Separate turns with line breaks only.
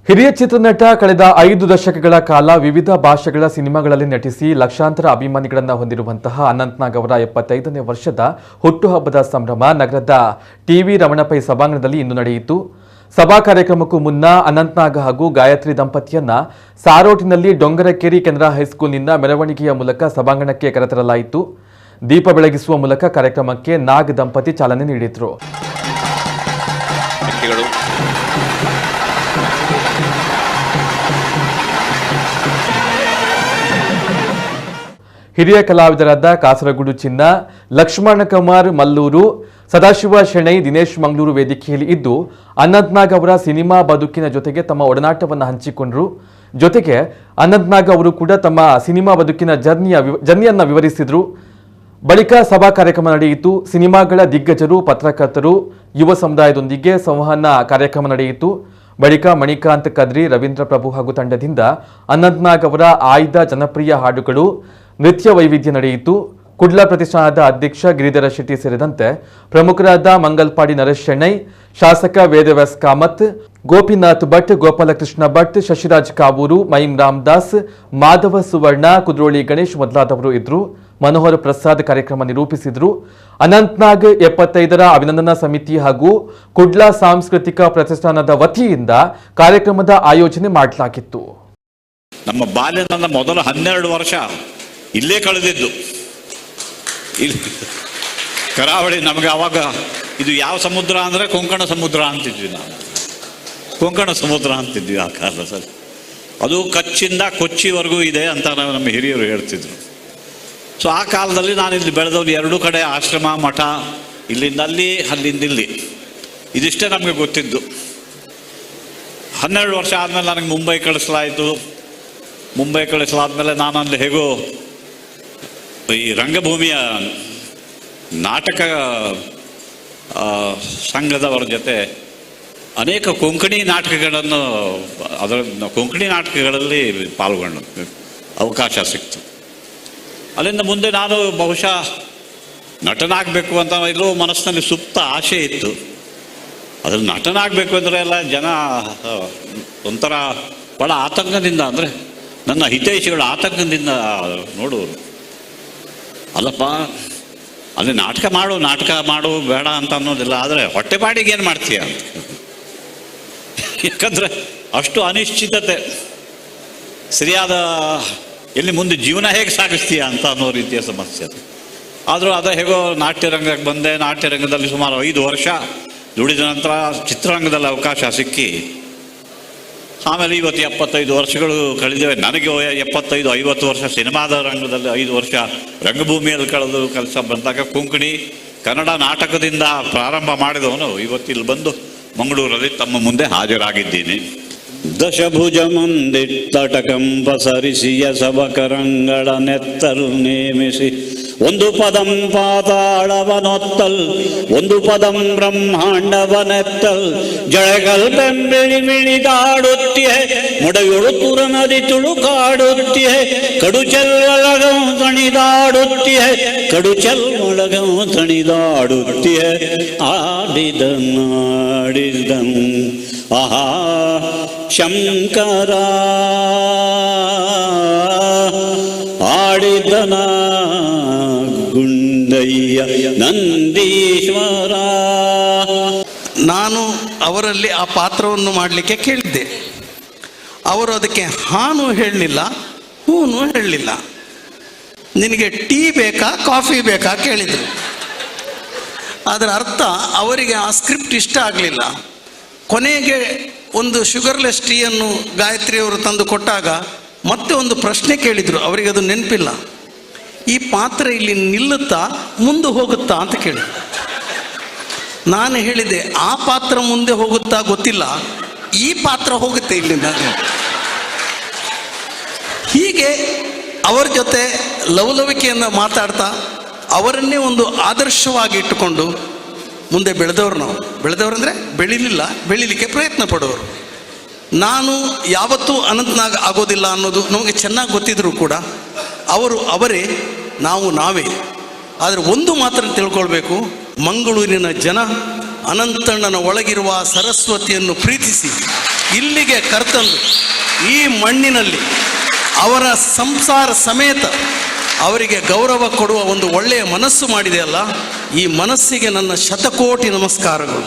ಹಿರಿಯ ಚಿತ್ರನಟ ಕಳೆದ 5 ದಶಕಗಳ ಕಾಲ ವಿವಿಧ ಭಾಷೆಗಳ ಸಿನಿಮಾಗಳಲ್ಲಿ ನಟಿಸಿ ಲಕ್ಷಾಂತರ ಅಭಿಮಾನಿಗಳನ್ನು ಹೊಂದಿರುವಂತಹ ಅನಂತನಾಗ್ ಅವರ 75ನೇ ವರ್ಷದ ಹುಟ್ಟುಹಬ್ಬದ ಸಂಭ್ರಮ ನಗರದ ಟಿವಿ ರಮಣ ಪೈ ಸಭಾಂಗಣದಲ್ಲಿ ಇಂದು ನಡೆಯಿತು. ಸಭಾ ಕಾರ್ಯಕ್ರಮಕ್ಕೂ ಮುನ್ನ ಅನಂತನಾಗ್ ಹಾಗೂ ಗಾಯತ್ರಿ ದಂಪತಿಯನ್ನ ಸಾರೋಟಿನಲ್ಲಿ ಡೊಂಗರಕೇರಿ ಕೆನರಾ ಹೈಸ್ಕೂಲ್ನಿಂದ ಮೆರವಣಿಗೆಯ ಮೂಲಕ ಸಭಾಂಗಣಕ್ಕೆ ಕರೆತರಲಾಯಿತು. ದೀಪ ಬೆಳಗಿಸುವ ಮೂಲಕ ಕಾರ್ಯಕ್ರಮಕ್ಕೆ ನಾಗ್ ದಂಪತಿ ಚಾಲನೆ ನೀಡಿದರು. ಹಿರಿಯ ಕಲಾವಿದರಾದ ಕಾಸರಗೋಡು ಚಿನ್ನ, ಲಕ್ಷ್ಮಣ ಕುಮಾರ್ ಮಲ್ಲೂರು, ಸದಾಶಿವ ಶೆಣೈ, ದಿನೇಶ್ ಮಂಗಳೂರು ವೇದಿಕೆಯಲ್ಲಿ ಇದ್ದು ಅನಂತನಾಗ್ ಅವರ ಸಿನಿಮಾ ಬದುಕಿನ ಜೊತೆಗೆ ತಮ್ಮ ಒಡನಾಟವನ್ನು ಹಂಚಿಕೊಂಡರು. ಜೊತೆಗೆ ಅನಂತನಾಗ್ ಅವರು ಕೂಡ ತಮ್ಮ ಸಿನಿಮಾ ಬದುಕಿನ ಜರ್ನಿಯನ್ನು ವಿವರಿಸಿದರು. ಬಳಿಕ ಸಭಾ ಕಾರ್ಯಕ್ರಮ ನಡೆಯಿತು. ಸಿನಿಮಾಗಳ ದಿಗ್ಗಜರು, ಪತ್ರಕರ್ತರು, ಯುವ ಸಮುದಾಯದೊಂದಿಗೆ ಸಂವಹನ ಕಾರ್ಯಕ್ರಮ ನಡೆಯಿತು. ಬಳಿಕ ಮಣಿಕಾಂತ್ ಕದ್ರಿ, ರವೀಂದ್ರ ಪ್ರಭು ಹಾಗೂ ತಂಡದಿಂದ ಅನಂತನಾಗ್ ಅವರ ಆಯ್ದ ಜನಪ್ರಿಯ ಹಾಡುಗಳು, ನೃತ್ಯ ವೈವಿಧ್ಯ ನಡೆಯಿತು. ಕುಡ್ಲ ಪ್ರತಿಷ್ಠಾನದ ಅಧ್ಯಕ್ಷ ಗಿರಿಧರ ಶೆಟ್ಟಿ ಸೇರಿದಂತೆ ಪ್ರಮುಖರಾದ ಮಂಗಲ್ಪಾಡಿ ನರೇಶ್ ಶೆಣೈ, ಶಾಸಕ ವೇದವ್ಯಾಸ್ ಕಾಮತ್, ಗೋಪಿನಾಥ್ ಭಟ್, ಗೋಪಾಲಕೃಷ್ಣ ಭಟ್, ಶಶಿರಾಜ್ ಕಾವೂರು, ಮೈಮ್ ರಾಮದಾಸ್, ಮಾಧವ ಸುವರ್ಣ, ಕುದ್ರೋಳಿ ಗಣೇಶ್ ಮೊದಲಾದವರು ಇದ್ದರು. ಮನೋಹರ್ ಪ್ರಸಾದ್ ಕಾರ್ಯಕ್ರಮ ನಿರೂಪಿಸಿದರು. ಅನಂತನಾಗ್ 75ರ ಅಭಿನಂದನಾ ಸಮಿತಿ ಹಾಗೂ ಕುಡ್ಲ ಸಾಂಸ್ಕೃತಿಕ ಪ್ರತಿಷ್ಠಾನದ ವತಿಯಿಂದ ಕಾರ್ಯಕ್ರಮದ ಆಯೋಜನೆ ಮಾಡಲಾಗಿತ್ತು.
ನಮ್ಮ ಬಾಲ್ಯದ ಮೊದಲ 12 ವರ್ಷ ಇಲ್ಲೇ ಕಳೆದಿದ್ದು. ಇಲ್ಲಿ ಕರಾವಳಿ ನಮಗೆ ಅವಾಗ ಇದು ಯಾವ ಸಮುದ್ರ ಅಂದರೆ ಕೊಂಕಣ ಸಮುದ್ರ ಅಂತಿದ್ವಿ. ನಾವು ಕೊಂಕಣ ಸಮುದ್ರ ಅಂತಿದ್ವಿ ಆ ಕಾಲದಲ್ಲಿ. ಅದು ಕಚ್ಚಿಂದ ಕೊಚ್ಚಿವರೆಗೂ ಇದೆ ಅಂತ ನಮ್ಮ ಹಿರಿಯರು ಹೇಳ್ತಿದ್ರು. ಸೊ ಆ ಕಾಲದಲ್ಲಿ ನಾನು ಇಲ್ಲಿ ಬೆಳೆದವ್ರು 2 ಕಡೆ ಆಶ್ರಮ, ಮಠ, ಇಲ್ಲಿಂದ ಅಲ್ಲಿ, ಅಲ್ಲಿಂದ ಇಲ್ಲಿ, ಇದಿಷ್ಟೇ ನಮಗೆ ಗೊತ್ತಿದ್ದು. 12 ವರ್ಷ ಆದಮೇಲೆ ನನಗೆ ಮುಂಬೈ ಕಳಿಸಲಾಯಿತು. ಮುಂಬೈ ಕಳಿಸಲಾದ್ಮೇಲೆ ನಾನು ಅಲ್ಲಿ ಹೇಗೋ ಈ ರಂಗಭೂಮಿಯ ನಾಟಕ ಸಂಘದವರ ಜೊತೆ ಅನೇಕ ಕೊಂಕಣಿ ನಾಟಕಗಳನ್ನು ಕೊಂಕಣಿ ನಾಟಕಗಳಲ್ಲಿ ಪಾಲ್ಗೊಂಡು ಅವಕಾಶ ಸಿಕ್ತು. ಅಲ್ಲಿಂದ ಮುಂದೆ ನಾನು ಬಹುಶಃ ನಟನಾಗಬೇಕು ಅಂತ ಎಲ್ಲೋ ಮನಸ್ಸಿನಲ್ಲಿ ಸುಪ್ತ ಆಸೆ ಇತ್ತು. ಅದ್ರಲ್ಲಿ ನಟನಾಗಬೇಕು ಅಂದರೆ ಎಲ್ಲ ಜನ ಒಂಥರ ಬಹಳ ಆತಂಕದಿಂದ, ಅಂದರೆ ನನ್ನ ಹಿತೈಷಿಗಳ ಆತಂಕದಿಂದ ನೋಡುವರು. ಅಲ್ಲಪ್ಪ ಅಲ್ಲಿ ನಾಟಕ ಮಾಡು ಬೇಡ ಅಂತ ಅನ್ನೋದಿಲ್ಲ, ಆದರೆ ಹೊಟ್ಟೆಪಾಡಿಗೆ ಏನು ಮಾಡ್ತೀಯ ಅಂತ. ಯಾಕಂದರೆ ಅಷ್ಟು ಅನಿಶ್ಚಿತತೆ, ಸರಿಯಾದ ಎಲ್ಲಿ ಮುಂದೆ ಜೀವನ ಹೇಗೆ ಸಾಗಿಸ್ತೀಯ ಅಂತ ಅನ್ನೋ ರೀತಿಯ ಸಮಸ್ಯೆ ಅದು. ಆದರೂ ಹೇಗೋ ನಾಟ್ಯರಂಗಕ್ಕೆ ಬಂದೆ. ನಾಟ್ಯರಂಗದಲ್ಲಿ ಸುಮಾರು 5 ವರ್ಷ ದುಡಿದ ನಂತರ ಚಿತ್ರರಂಗದಲ್ಲಿ ಅವಕಾಶ ಸಿಕ್ಕಿ ಆಮೇಲೆ ಇವತ್ತು 75 ವರ್ಷಗಳು ಕಳೆದಿವೆ. ನನಗೆ 75-50 ವರ್ಷ ಸಿನಿಮಾದ ರಂಗದಲ್ಲಿ, 5 ವರ್ಷ ರಂಗಭೂಮಿಯಲ್ಲಿ ಕಳೆದು ಕೆಲಸ ಬಂದಾಗ ಕೊಂಕಣಿ ಕನ್ನಡ ನಾಟಕದಿಂದ ಪ್ರಾರಂಭ ಮಾಡಿದವನು ಇವತ್ತಿಲ್ಲಿ ಬಂದು ಮಂಗಳೂರಲ್ಲಿ ತಮ್ಮ ಮುಂದೆ ಹಾಜರಾಗಿದ್ದೀನಿ. ದಶಭುಜ ಮಂದಿಟ್ಟಟಕಂಪ ಸರಿಸಿಯ ಸಭಕರಂಗಳ ನೆತ್ತರು ನೇಮಿಸಿ ಒಂದು ಪದಂ ಪಾತಾಳವನೊತ್ತಲ್, ಒಂದು ಪದಂ ಬ್ರಹ್ಮಾಂಡವನೆತ್ತಲ್, ಜಳಗಲ್ ಬೆಂಬಿಳಿ ಬಿಳಿದಾಡುತ್ತಿಯೇ ಮುಡಯುಳು ತುರ ನದಿ ತುಳುಕಾಡುತ್ತಿಯೇ, ಕಡುಚೆಲ್ ಒಳಗಂ ತಣಿದಾಡುತ್ತಿಯೇ, ಕಡುಚೆಲ್ ಒಳಗಂ ತಣಿದಾಡುತ್ತಿಯೇ, ಆಡಿದನ್ ಆಹಾ ಶಂಕರ ಆಡಿದನ ಗುಂಡಯ್ಯ ನಂದೀಶ್ವರ.
ನಾನು ಅವರಲ್ಲಿ ಆ ಪಾತ್ರವನ್ನು ಮಾಡಲಿಕ್ಕೆ ಕೇಳಿದ್ದೆ. ಅವರು ಅದಕ್ಕೆ ಹಾನು ಹೇಳಲಿಲ್ಲ, ಹೂನು ಹೇಳಲಿಲ್ಲ. ನಿನಗೆ ಟೀ ಬೇಕಾ ಕಾಫಿ ಬೇಕಾ ಕೇಳಿದರು. ಅದರ ಅರ್ಥ ಅವರಿಗೆ ಆ ಸ್ಕ್ರಿಪ್ಟ್ ಇಷ್ಟ ಆಗಲಿಲ್ಲ. ಕೊನೆಗೆ ಒಂದು ಶುಗರ್ಲೆಸ್ ಟೀಯನ್ನು ಗಾಯತ್ರಿಯವರು ತಂದು ಕೊಟ್ಟಾಗ ಮತ್ತೆ ಒಂದು ಪ್ರಶ್ನೆ ಕೇಳಿದರು. ಅವರಿಗೆ ಅದು ನೆನಪಿಲ್ಲ. ಈ ಪಾತ್ರ ಇಲ್ಲಿ ನಿಲ್ಲುತ್ತಾ ಮುಂದೆ ಹೋಗುತ್ತಾ ಅಂತ ಕೇಳಿ. ನಾನು ಹೇಳಿದೆ, ಆ ಪಾತ್ರ ಮುಂದೆ ಹೋಗುತ್ತಾ ಗೊತ್ತಿಲ್ಲ, ಈ ಪಾತ್ರ ಹೋಗುತ್ತೆ ಇಲ್ಲಿಂದ. ಹೀಗೆ ಅವರ ಜೊತೆ ಲವಲವಿಕೆಯನ್ನು ಮಾತಾಡ್ತಾ ಅವರನ್ನೇ ಒಂದು ಆದರ್ಶವಾಗಿ ಇಟ್ಟುಕೊಂಡು ಮುಂದೆ ಬೆಳೆದವರು. ನಾವು ಬೆಳೆದವರಂದರೆ ಬೆಳೀಲಿಕ್ಕೆ ಪ್ರಯತ್ನ ಪಡೋರು. ನಾನು ಯಾವತ್ತೂ ಅನಂತನಾಗ್ ಆಗೋದಿಲ್ಲ ಅನ್ನೋದು ನಮಗೆ ಚೆನ್ನಾಗಿ ಗೊತ್ತಿದ್ರು ಕೂಡ ಅವರೇ, ನಾವು ನಾವೇ. ಆದರೆ ಒಂದು ಮಾತ್ರ ತಿಳ್ಕೊಳ್ಬೇಕು, ಮಂಗಳೂರಿನ ಜನ ಅನಂತಣ್ಣನ ಒಳಗಿರುವ ಸರಸ್ವತಿಯನ್ನು ಪ್ರೀತಿಸಿ ಇಲ್ಲಿಗೆ ಕರ್ತಂದು ಈ ಮಣ್ಣಿನಲ್ಲಿ ಅವರ ಸಂಸಾರ ಸಮೇತ ಅವರಿಗೆ ಗೌರವ ಕೊಡುವ ಒಂದು ಒಳ್ಳೆಯ ಮನಸ್ಸು ಮಾಡಿದೆಯಲ್ಲ, ಈ ಮನಸ್ಸಿಗೆ ನನ್ನ ಶತಕೋಟಿ ನಮಸ್ಕಾರಗಳು.